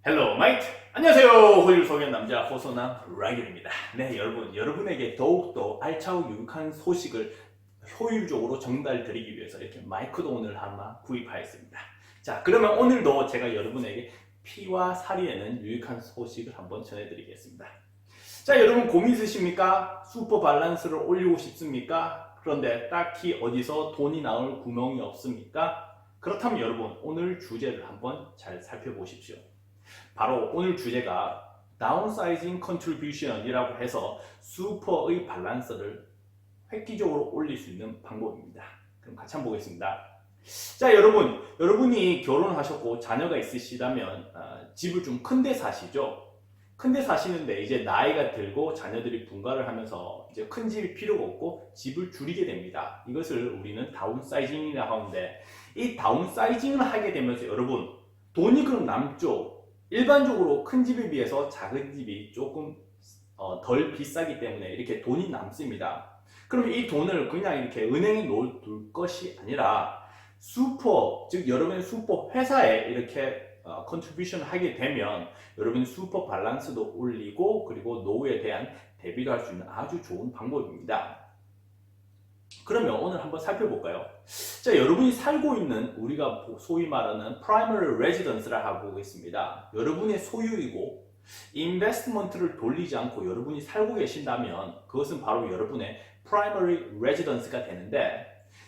헬로 마이트! 안녕하세요. 호의를 소개한 남자 호소남 라이언입니다. 네, 여러분에게 더욱더 알차고 유익한 소식을 효율적으로 전달드리기 위해서 이렇게 마이크도 오늘 하나 구입하였습니다. 자, 그러면 오늘도 제가 여러분에게 피와 살이 되는 유익한 소식을 한번 전해드리겠습니다. 자, 여러분 고민 있으십니까? 슈퍼 밸런스를 올리고 싶습니까? 그런데 딱히 어디서 돈이 나올 구멍이 없습니까? 그렇다면 여러분 오늘 주제를 한번 잘 살펴보십시오. 바로 오늘 주제가 다운사이징 컨트리뷰션이라고 해서 슈퍼의 밸런스를 획기적으로 올릴 수 있는 방법입니다. 그럼 같이 한번 보겠습니다. 자, 여러분이 결혼하셨고 자녀가 있으시다면 집을 좀 큰 데 사시죠? 큰 데 사시는데 이제 나이가 들고 자녀들이 분가를 하면서 이제 큰 집이 필요가 없고 집을 줄이게 됩니다. 이것을 우리는 다운사이징이라고 하는데, 이 다운사이징을 하게 되면서 여러분 돈이 그럼 남죠? 일반적으로 큰 집에 비해서 작은 집이 조금 덜 비싸기 때문에 이렇게 돈이 남습니다. 그럼 이 돈을 그냥 이렇게 은행에 놓을 것이 아니라 즉 여러분의 슈퍼 회사에 이렇게 컨트리뷰션을 하게 되면 여러분 슈퍼 밸런스도 올리고 그리고 노후에 대한 대비도 할 수 있는 아주 좋은 방법입니다. 그러면 오늘 한번 살펴볼까요? 자, 여러분이 살고 있는 우리가 소위 말하는 primary residence라 하고 있습니다. 여러분의 소유이고 인베스트먼트를 돌리지 않고 여러분이 살고 계신다면 그것은 바로 여러분의 primary residence가 되는데,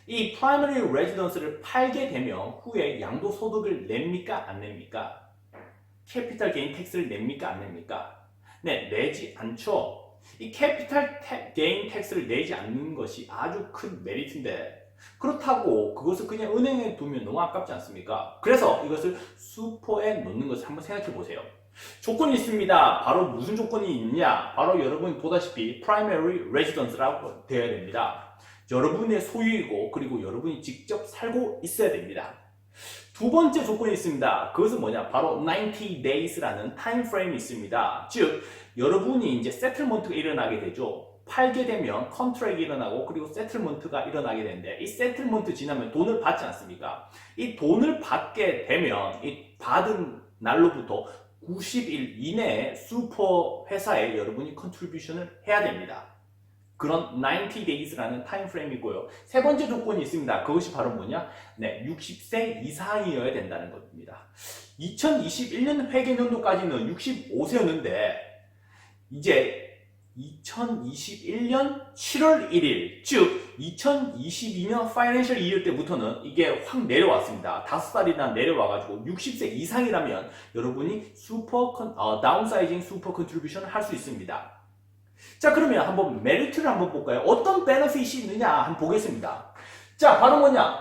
이 primary residence를 팔게 되면 후에 양도소득을 냅니까? 안 냅니까? 캐피탈 게인 텍스를 냅니까? 안 냅니까? 네, 내지 않죠. 이 캐피탈 게인 텍스를 내지 않는 것이 아주 큰 메리트인데, 그렇다고 그것을 그냥 은행에 두면 너무 아깝지 않습니까? 그래서 이것을 슈퍼에 넣는 것을 한번 생각해 보세요. 조건이 있습니다. 바로 무슨 조건이 있냐? 바로 여러분이 보다시피 primary residence라고 되어야 됩니다. 여러분의 소유이고 그리고 여러분이 직접 살고 있어야 됩니다. 두 번째 조건이 있습니다. 그것은 뭐냐? 바로 90 days라는 타임 프레임이 있습니다. 즉 여러분이 이제 세틀먼트가 일어나게 되죠. 팔게 되면 컨트랙이 일어나고 그리고 세틀먼트가 일어나게 되는데, 이 세틀먼트 지나면 돈을 받지 않습니까? 이 돈을 받게 되면 이 받은 날로부터 90일 이내에 슈퍼 회사에 여러분이 컨트리뷰션을 해야 됩니다. 그런 90 days라는 타임프레임이고요. 세 번째 조건이 있습니다. 그것이 바로 뭐냐? 네, 60세 이상이어야 된다는 겁니다. 2021년 회계연도까지는 65세였는데 이제 2021년 7월 1일, 즉 2022년 파이낸셜 이어 때부터는 이게 확 내려왔습니다. 5살이나 내려와가지고 60세 이상이라면 여러분이 다운사이징 슈퍼 컨트리뷰션을 할 수 있습니다. 자, 그러면 한번 메리트를 한번 볼까요? 어떤 베너핏이 있느냐 한번 보겠습니다. 자, 바로 뭐냐?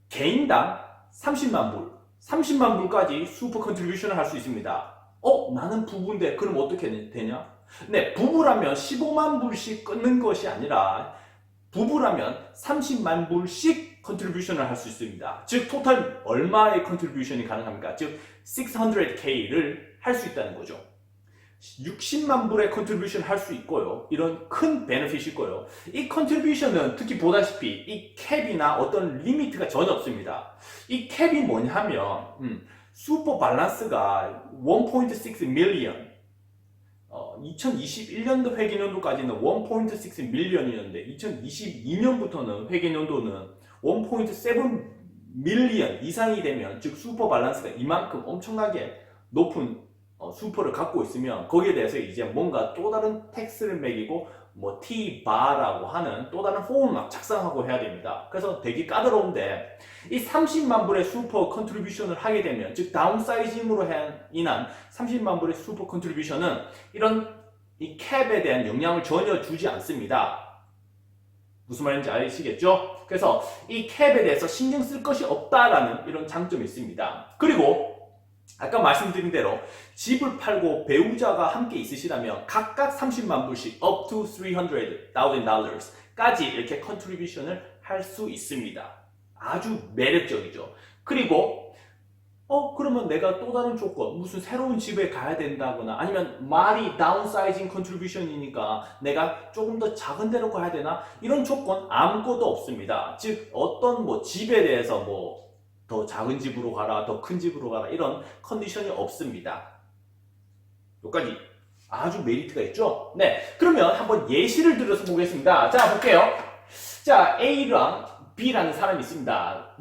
개인당 30만 불, 30만 불까지 슈퍼 컨트리뷰션을 할 수 있습니다. 나는 부부인데 그럼 어떻게 되냐? 네, 부부라면 15만 불씩 끊는 것이 아니라 부부라면 30만 불씩 컨트리뷰션을 할 수 있습니다. 즉 토탈 얼마의 컨트리뷰션이 가능합니까? 즉 600K를 할 수 있다는 거죠. 60만 불의 컨트리뷰션 할 수 있고요. 이런 큰 베너핏이 있고요. 이 컨트리뷰션은 특히 보다시피 이 캡이나 어떤 리미트가 전혀 없습니다. 이 캡이 뭐냐면 슈퍼 밸런스가 1.6 밀리언, 2021년도 회계연도까지는 1.6 밀리언이었는데 2022년부터는 회계연도는 1.7 밀리언 이상이 되면, 즉 슈퍼 밸런스가 이만큼 엄청나게 높은 슈퍼를 갖고 있으면 거기에 대해서 이제 뭔가 또 다른 텍스를 매기고 뭐 T바라고 하는 또 다른 폼을 막 작성하고 해야 됩니다. 그래서 되게 까다로운데, 이 30만 불의 슈퍼 컨트리뷰션을 하게 되면, 즉 다운사이징으로 인한 30만 불의 슈퍼 컨트리뷰션은 이런 이 캡에 대한 영향을 전혀 주지 않습니다. 무슨 말인지 아시겠죠? 그래서 이 캡에 대해서 신경 쓸 것이 없다라는 이런 장점이 있습니다. 그리고 아까 말씀드린 대로 집을 팔고 배우자가 함께 있으시다면 각각 30만 불씩 up to $300,000 까지 이렇게 컨트리뷰션을 할 수 있습니다. 아주 매력적이죠. 그리고 그러면 내가 또 다른 조건, 무슨 새로운 집에 가야 된다거나 아니면 말이 다운사이징 컨트리뷰션이니까 내가 조금 더 작은 데로 가야 되나? 이런 조건 아무것도 없습니다. 즉 어떤 집에 대해서 더 작은 집으로 가라, 더 큰 집으로 가라 이런 컨디션이 없습니다. 여기까지 아주 메리트가 있죠? 네, 그러면 한번 예시를 들어서 보겠습니다. 자, 볼게요. 자, A랑 B라는 사람이 있습니다.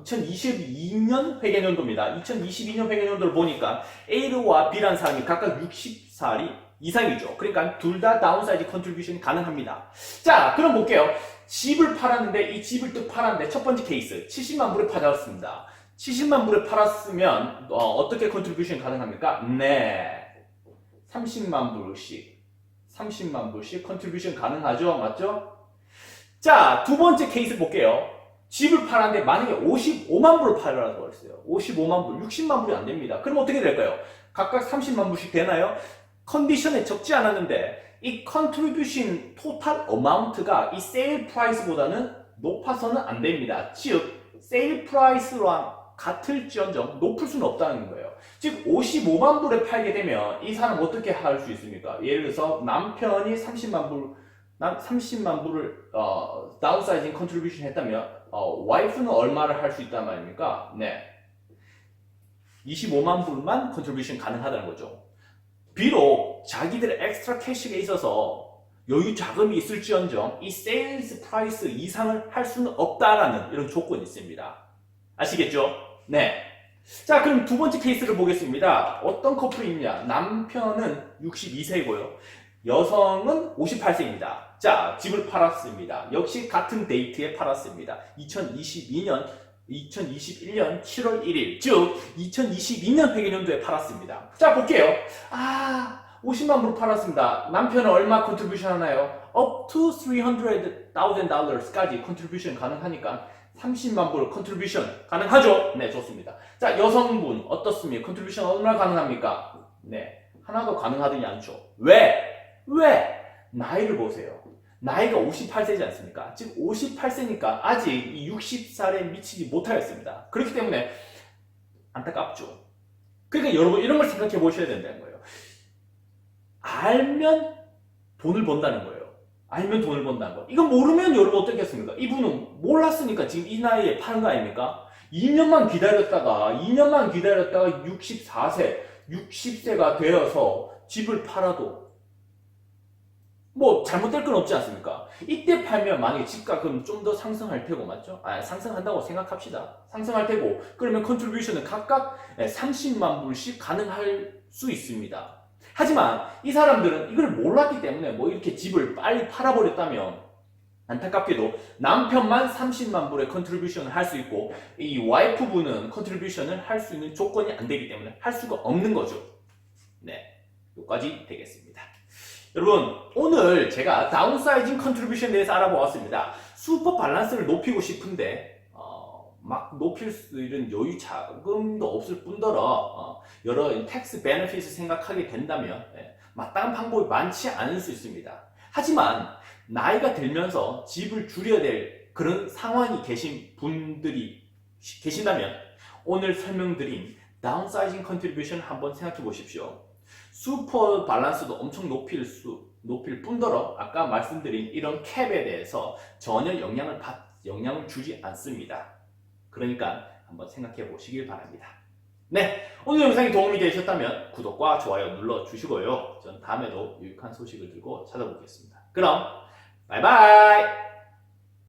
2022년 회계연도입니다. 2022년 회계연도를 보니까 A와 B라는 사람이 각각 60살이 이상이죠. 그러니까 둘 다 다운사이즈 컨트리뷰션이 가능합니다. 자, 그럼 볼게요. 집을 팔았는데 이 집을 또 팔았는데 첫 번째 케이스 70만 불에 팔았습니다. 70만 불에 팔았으면 어떻게 컨트리뷰션이 가능합니까? 네, 30만 불씩 컨트리뷰션 가능하죠? 맞죠? 자, 두 번째 케이스 볼게요. 집을 팔았는데 만약에 55만 불을 팔으라고 했어요. 55만 불, 60만 불이 안 됩니다. 그럼 어떻게 될까요? 각각 30만 불씩 되나요? 컨디션에 적지 않았는데 이 컨트리뷰션 토탈 어마운트가 이 세일 프라이스보다는 높아서는 안 됩니다. 즉 세일 프라이스랑 같을지언정 높을 수는 없다는 거예요. 즉 55만 불에 팔게 되면 이 사람 어떻게 할 수 있습니까? 예를 들어서 남편이 30만 불을 다운사이징 컨트리뷰션 했다면 와이프는 얼마를 할 수 있단 말입니까? 네, 25만 불만 컨트리뷰션 가능하다는 거죠. 비록 자기들의 엑스트라 캐시가 있어서 여유 자금이 있을지언정 이 세일즈 프라이스 이상을 할 수는 없다라는 이런 조건이 있습니다. 아시겠죠? 네. 자, 그럼 두 번째 케이스를 보겠습니다. 어떤 커플이 있냐? 남편은 62세고요. 여성은 58세입니다. 자, 집을 팔았습니다. 역시 같은 데이트에 팔았습니다. 2021년 7월 1일, 즉 2022년 회계연도에 팔았습니다. 자, 볼게요. 50만 불 팔았습니다. 남편은 얼마 컨트리뷰션 하나요? Up to $300,000까지 컨트리뷰션 가능하니까 30만 불 컨트리뷰션 가능하죠? 네, 좋습니다. 자, 여성분 어떻습니까? 컨트리뷰션 얼마나 가능합니까? 네, 하나도 가능하더니 않죠. 왜? 나이를 보세요. 나이가 58세지 않습니까? 즉 58세니까 아직 이 60살에 미치지 못하였습니다. 그렇기 때문에 안타깝죠. 그러니까 여러분 이런 걸 생각해 보셔야 된다는 거예요. 알면 돈을 번다는 거예요. 알면 돈을 번다는 거. 이거 모르면 여러분 어떻겠습니까? 이분은 몰랐으니까 지금 이 나이에 파는 거 아닙니까? 2년만 기다렸다가 64세, 60세가 되어서 집을 팔아도 뭐 잘못될 건 없지 않습니까? 이때 팔면 만약에 집가 그럼 좀 더 상승할 테고, 맞죠? 상승한다고 생각합시다. 상승할 테고, 그러면 컨트리뷰션은 각각 30만 불씩 가능할 수 있습니다. 하지만 이 사람들은 이걸 몰랐기 때문에 뭐 이렇게 집을 빨리 팔아버렸다면 안타깝게도 남편만 30만 불의 컨트리뷰션을 할 수 있고 이 와이프분은 컨트리뷰션을 할 수 있는 조건이 안 되기 때문에 할 수가 없는 거죠. 네, 여기까지 되겠습니다. 여러분, 오늘 제가 다운사이징 컨트리뷰션에 대해서 알아보았습니다. 슈퍼 밸런스를 높이고 싶은데 막 높일 수 있는 여유 자금도 없을 뿐더러 여러 텍스 베네핏을 생각하게 된다면 마땅한 방법이 많지 않을 수 있습니다. 하지만 나이가 들면서 집을 줄여야 될 그런 상황이 계신 분들이 계신다면 오늘 설명드린 다운사이징 컨트리뷰션 한번 생각해 보십시오. 슈퍼 밸런스도 엄청 높일 뿐더러 아까 말씀드린 이런 캡에 대해서 전혀 영향을 주지 않습니다. 그러니까 한번 생각해 보시길 바랍니다. 네, 오늘 영상이 도움이 되셨다면 구독과 좋아요 눌러주시고요. 전 다음에도 유익한 소식을 들고 찾아보겠습니다. 그럼 바이바이.